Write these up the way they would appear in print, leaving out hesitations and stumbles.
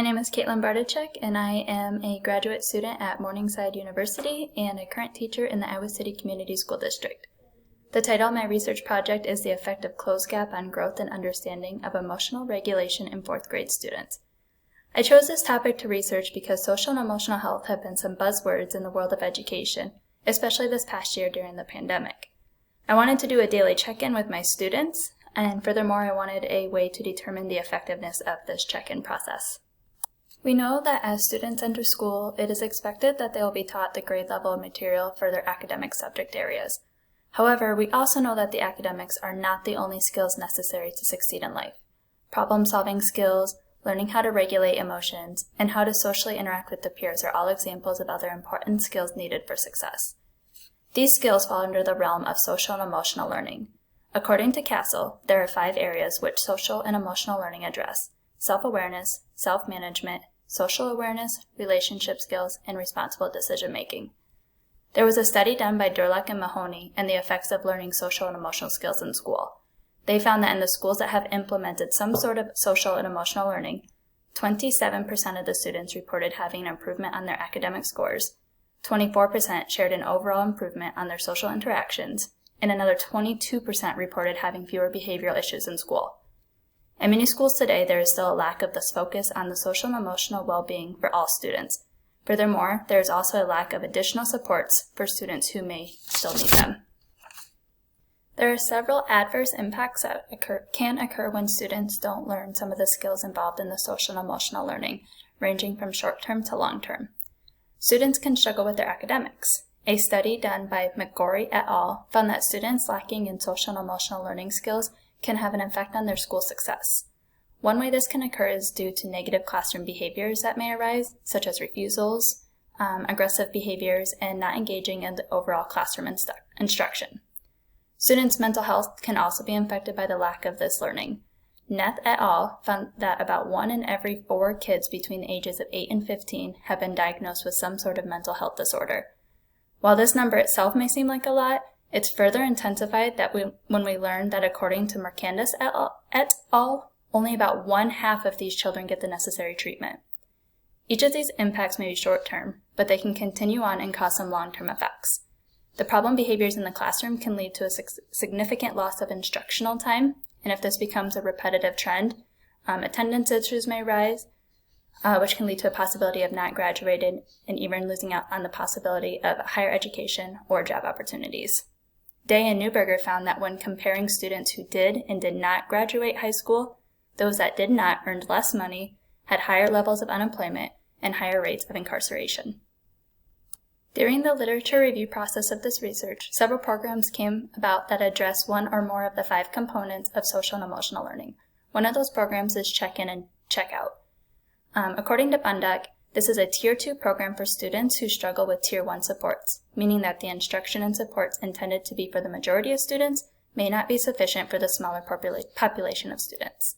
My name is Caitlin Bartachek, and I am a graduate student at Morningside University and a current teacher in the Iowa City Community School District. The title of my research project is The Effect of Closegap on Growth and Understanding of Emotional Regulation in 4th grade students. I chose this topic to research because social and emotional health have been some buzzwords in the world of education, especially this past year during the pandemic. I wanted to do a daily check-in with my students, and furthermore, I wanted a way to determine the effectiveness of this check-in process. We know that as students enter school, it is expected that they will be taught the grade level of material for their academic subject areas. However, we also know that the academics are not the only skills necessary to succeed in life. Problem-solving skills, learning how to regulate emotions, and how to socially interact with the peers are all examples of other important skills needed for success. These skills fall under the realm of social and emotional learning. According to Castle, there are 5 areas which social and emotional learning address: self-awareness, self-management, social awareness, relationship skills, and responsible decision-making. There was a study done by Durlach and Mahoney on the effects of learning social and emotional skills in school. They found that in the schools that have implemented some sort of social and emotional learning, 27% of the students reported having an improvement on their academic scores, 24% shared an overall improvement on their social interactions, and another 22% reported having fewer behavioral issues in school. In many schools today, there is still a lack of this focus on the social and emotional well-being for all students. Furthermore, there is also a lack of additional supports for students who may still need them. There are several adverse impacts that can occur when students don't learn some of the skills involved in the social and emotional learning, ranging from short-term to long-term. Students can struggle with their academics. A study done by McGorry et al. Found that students lacking in social and emotional learning skills can have an effect on their school success. One way this can occur is due to negative classroom behaviors that may arise, such as refusals, aggressive behaviors, and not engaging in the overall classroom instruction. Students' mental health can also be affected by the lack of this learning. Neth et al. Found that about 1 in every 4 kids between the ages of 8 and 15 have been diagnosed with some sort of mental health disorder. While this number itself may seem like a lot, it's further intensified when we learn that according to Mercandis et al., only about 1/2 of these children get the necessary treatment. Each of these impacts may be short-term, but they can continue on and cause some long-term effects. The problem behaviors in the classroom can lead to a significant loss of instructional time, and if this becomes a repetitive trend, attendance issues may rise, which can lead to a possibility of not graduating and even losing out on the possibility of higher education or job opportunities. Day and Neuberger found that when comparing students who did and did not graduate high school, those that did not earned less money, had higher levels of unemployment, and higher rates of incarceration. During the literature review process of this research, several programs came about that address one or more of the 5 components of social and emotional learning. One of those programs is check-in and check-out. According to Bundock, this is a Tier 2 program for students who struggle with Tier 1 supports, meaning that the instruction and supports intended to be for the majority of students may not be sufficient for the smaller population of students.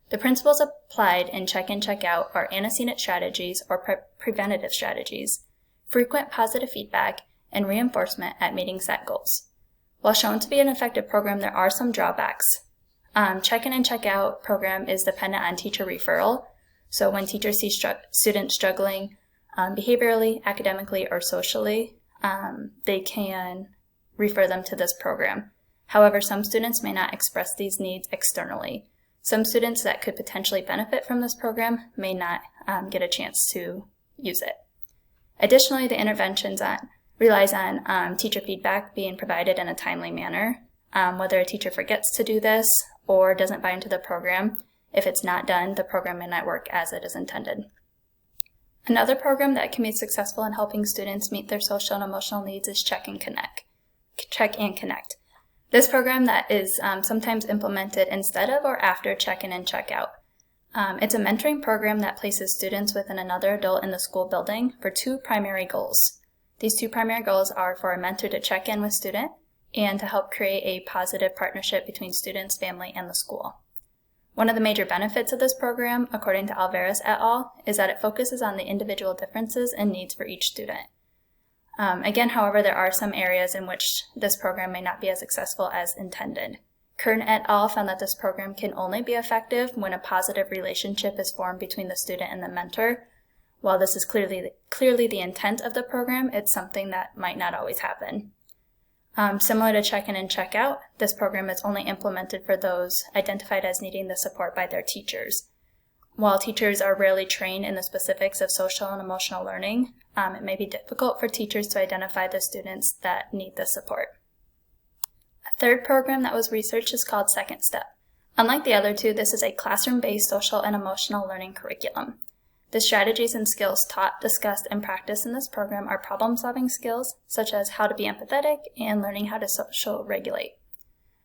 The principles applied in check-in, check-out are antecedent strategies or preventative strategies, frequent positive feedback, and reinforcement at meeting set goals. While shown to be an effective program, there are some drawbacks. Check-in and check-out program is dependent on teacher referral. So when teachers see students struggling behaviorally, academically, or socially, they can refer them to this program. However, some students may not express these needs externally. Some students that could potentially benefit from this program may not get a chance to use it. Additionally, the interventions relies on teacher feedback being provided in a timely manner. Whether a teacher forgets to do this or doesn't buy into the program, if it's not done, the program may not work as it is intended. Another program that can be successful in helping students meet their social and emotional needs is Check and Connect. This program that is sometimes implemented instead of or after check-in and check-out. It's a mentoring program that places students within another adult in the school building for 2 primary goals. These 2 primary goals are for a mentor to check in with student and to help create a positive partnership between students, family, and the school. One of the major benefits of this program, according to Alvarez et al., is that it focuses on the individual differences and needs for each student. Again, however, there are some areas in which this program may not be as successful as intended. Kern et al. Found that this program can only be effective when a positive relationship is formed between the student and the mentor. While this is clearly the intent of the program, it's something that might not always happen. Similar to check-in and check-out, this program is only implemented for those identified as needing the support by their teachers. While teachers are rarely trained in the specifics of social and emotional learning, it may be difficult for teachers to identify the students that need the support. A third program that was researched is called Second Step. Unlike the other two, this is a classroom-based social and emotional learning curriculum. The strategies and skills taught, discussed, and practiced in this program are problem-solving skills, such as how to be empathetic and learning how to social regulate.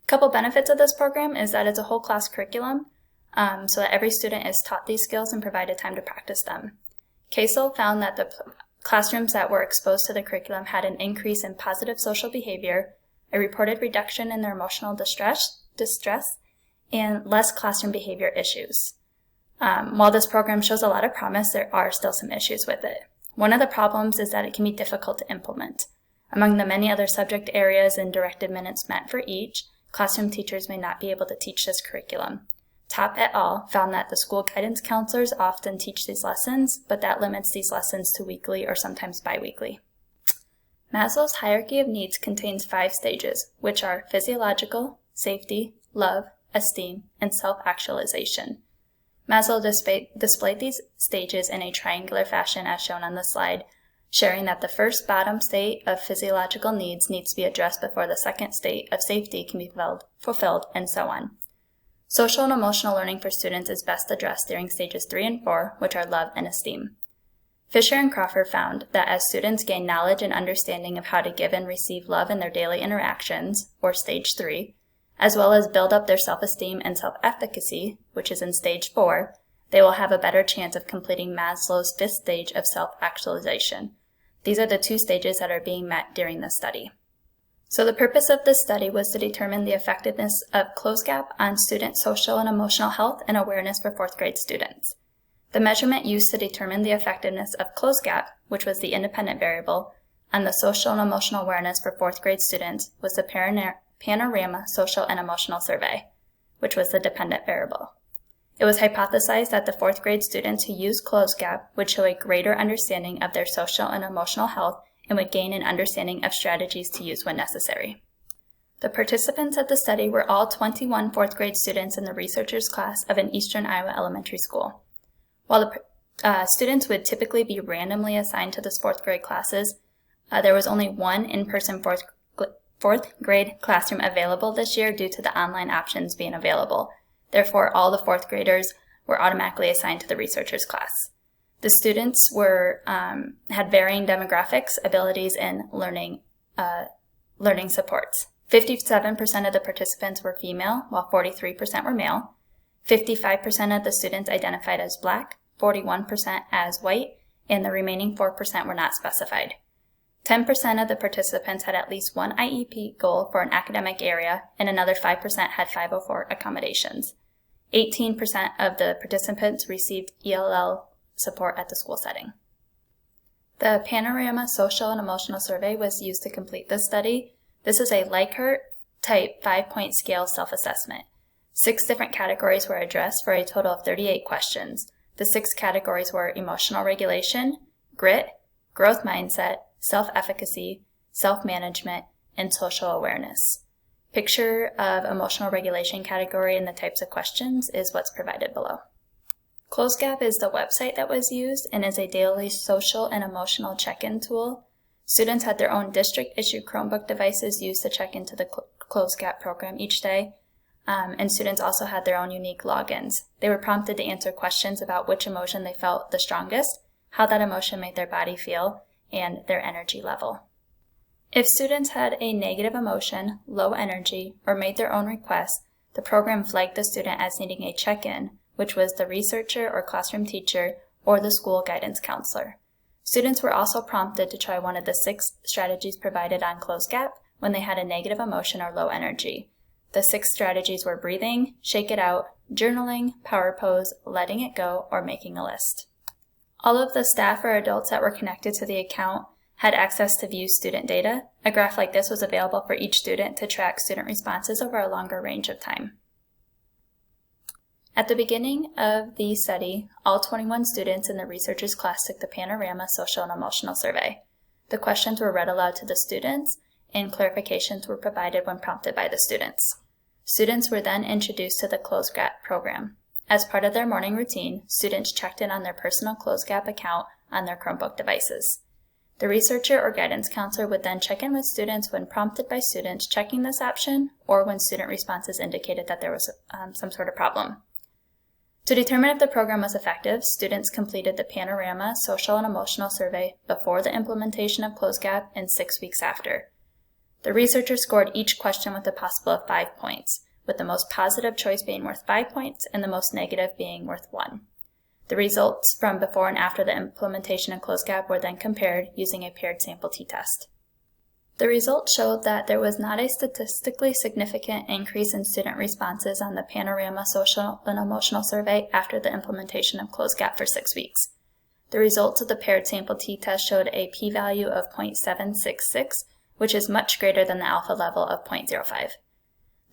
A couple benefits of this program is that it's a whole class curriculum, so that every student is taught these skills and provided time to practice them. Casel found that the classrooms that were exposed to the curriculum had an increase in positive social behavior, a reported reduction in their emotional distress, and less classroom behavior issues. While this program shows a lot of promise, there are still some issues with it. One of the problems is that it can be difficult to implement. Among the many other subject areas and directed minutes meant for each, classroom teachers may not be able to teach this curriculum. Top et al. Found that the school guidance counselors often teach these lessons, but that limits these lessons to weekly or sometimes biweekly. Maslow's hierarchy of needs contains 5 stages, which are physiological, safety, love, esteem, and self-actualization. Maslow displayed these stages in a triangular fashion as shown on the slide, sharing that the first bottom state of physiological needs needs to be addressed before the second state of safety can be fulfilled, and so on. Social and emotional learning for students is best addressed during stages 3 and 4, which are love and esteem. Fisher and Crawford found that as students gain knowledge and understanding of how to give and receive love in their daily interactions, or stage 3, as well as build up their self-esteem and self-efficacy, which is in stage 4, they will have a better chance of completing Maslow's 5th stage of self-actualization. These are the 2 stages that are being met during this study. So the purpose of this study was to determine the effectiveness of Closegap on student social and emotional health and awareness for 4th grade students. The measurement used to determine the effectiveness of Closegap, which was the independent variable, on the social and emotional awareness for 4th grade students was the Panorama Social and Emotional Survey, which was the dependent variable. It was hypothesized that the 4th grade students who used Closegap would show a greater understanding of their social and emotional health and would gain an understanding of strategies to use when necessary. The participants of the study were all 21 4th grade students in the researchers class of an Eastern Iowa elementary school. While the students would typically be randomly assigned to the 4th grade classes, there was only one in-person 4th grade classroom available this year due to the online options being available. Therefore, all the 4th graders were automatically assigned to the researchers class. The students had varying demographics, abilities, and learning supports. 57% of the participants were female, while 43% were male. 55% of the students identified as Black, 41% as white, and the remaining 4% were not specified. 10% of the participants had at least one IEP goal for an academic area, and another 5% had 504 accommodations. 18% of the participants received ELL support at the school setting. The Panorama Social and Emotional Survey was used to complete this study. This is a Likert type 5-point scale self-assessment. 6 different categories were addressed for a total of 38 questions. The 6 categories were emotional regulation, grit, growth mindset, self-efficacy, self-management, and social awareness. Picture of emotional regulation category and the types of questions is what's provided below. Closegap is the website that was used and is a daily social and emotional check-in tool. Students had their own district-issued Chromebook devices used to check into the Closegap program each day, and students also had their own unique logins. They were prompted to answer questions about which emotion they felt the strongest, how that emotion made their body feel, and their energy level. If students had a negative emotion, low energy, or made their own requests, the program flagged the student as needing a check-in, which was the researcher or classroom teacher or the school guidance counselor. Students were also prompted to try one of the 6 strategies provided on Closegap when they had a negative emotion or low energy. The 6 strategies were breathing, shake it out, journaling, power pose, letting it go, or making a list. All of the staff or adults that were connected to the account had access to view student data. A graph like this was available for each student to track student responses over a longer range of time. At the beginning of the study, all 21 students in the researchers' class took the Panorama Social and Emotional Survey. The questions were read aloud to the students, and clarifications were provided when prompted by the students. Students were then introduced to the Closegap program. As part of their morning routine, students checked in on their personal Closegap account on their Chromebook devices. The researcher or guidance counselor would then check in with students when prompted by students checking this option or when student responses indicated that there was some sort of problem. To determine if the program was effective, students completed the Panorama Social and Emotional Survey before the implementation of Closegap and 6 weeks after. The researchers scored each question with a possible of 5 points, with the most positive choice being worth 5 points and the most negative being worth 1. The results from before and after the implementation of Closegap were then compared using a paired sample t-test. The results showed that there was not a statistically significant increase in student responses on the Panorama Social and Emotional Survey after the implementation of Closegap for 6 weeks. The results of the paired sample t-test showed a p-value of 0.766, which is much greater than the alpha level of 0.05.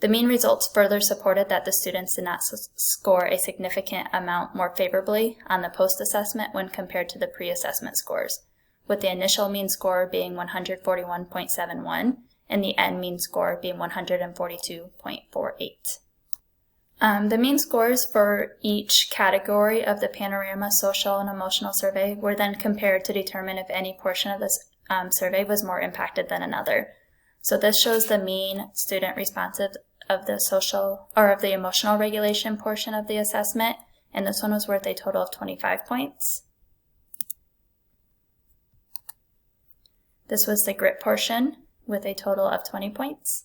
The mean results further supported that the students did not score a significant amount more favorably on the post-assessment when compared to the pre-assessment scores, with the initial mean score being 141.71 and the end mean score being 142.48. The mean scores for each category of the Panorama Social and Emotional Survey were then compared to determine if any portion of this survey was more impacted than another. So this shows the mean student responses of the social or of the emotional regulation portion of the assessment, and this one was worth a total of 25 points. This was the grit portion with a total of 20 points.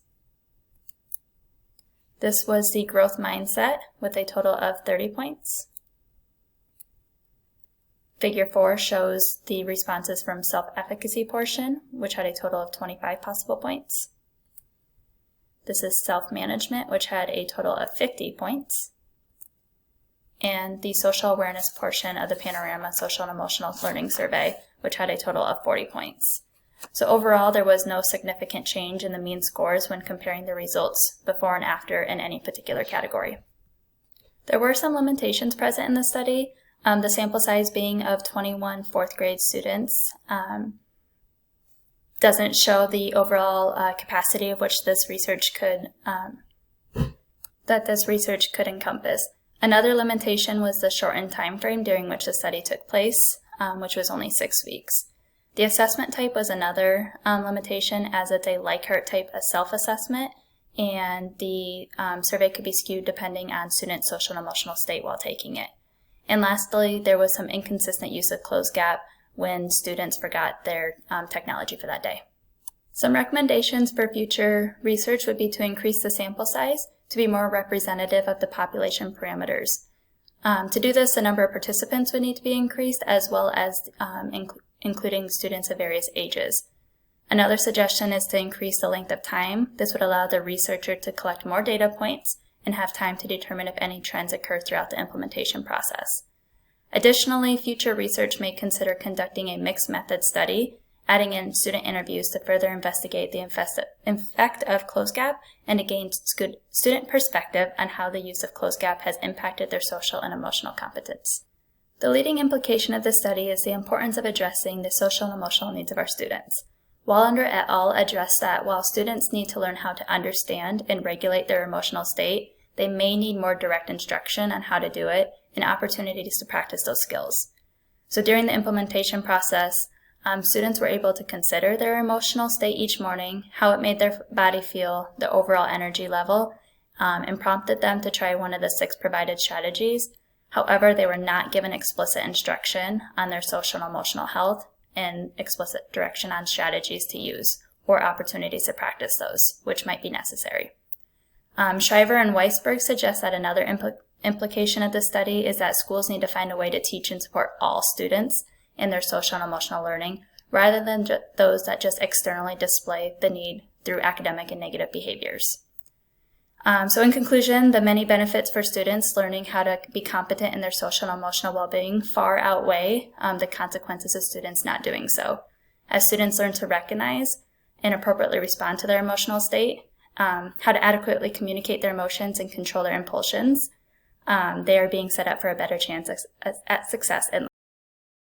This was the growth mindset with a total of 30 points. Figure 4 shows the responses from self-efficacy portion, which had a total of 25 possible points. This is self-management, which had a total of 50 points. And the social awareness portion of the Panorama Social and Emotional Learning Survey, which had a total of 40 points. So overall, there was no significant change in the mean scores when comparing the results before and after in any particular category. There were some limitations present in the study. The sample size being of 21 fourth grade students doesn't show the overall capacity of which this research could encompass. Another limitation was the shortened time frame during which the study took place, which was only 6 weeks. The assessment type was another limitation, as it's a Likert type of self-assessment, and the survey could be skewed depending on students' social and emotional state while taking it. And lastly, there was some inconsistent use of Closegap when students forgot their technology for that day. Some recommendations for future research would be to increase the sample size to be more representative of the population parameters. To do this, the number of participants would need to be increased, as well as including students of various ages. Another suggestion is to increase the length of time. This would allow the researcher to collect more data points and have time to determine if any trends occur throughout the implementation process. Additionally, future research may consider conducting a mixed method study, adding in student interviews to further investigate the effect of Closegap and to gain student perspective on how the use of Closegap has impacted their social and emotional competence. The leading implication of this study is the importance of addressing the social and emotional needs of our students. Wallander et al. Addressed that while students need to learn how to understand and regulate their emotional state, they may need more direct instruction on how to do it and opportunities to practice those skills. So during the implementation process, students were able to consider their emotional state each morning, how it made their body feel, the overall energy level, and prompted them to try one of the 6 provided strategies. However, they were not given explicit instruction on their social and emotional health and explicit direction on strategies to use or opportunities to practice those, which might be necessary. Shriver and Weisberg suggest that another implication of this study is that schools need to find a way to teach and support all students in their social and emotional learning, rather than those that just externally display the need through academic and negative behaviors. So in conclusion, the many benefits for students learning how to be competent in their social and emotional well-being far outweigh the consequences of students not doing so. As students learn to recognize and appropriately respond to their emotional state, how to adequately communicate their emotions and control their impulsions, they are being set up for a better chance at success in life.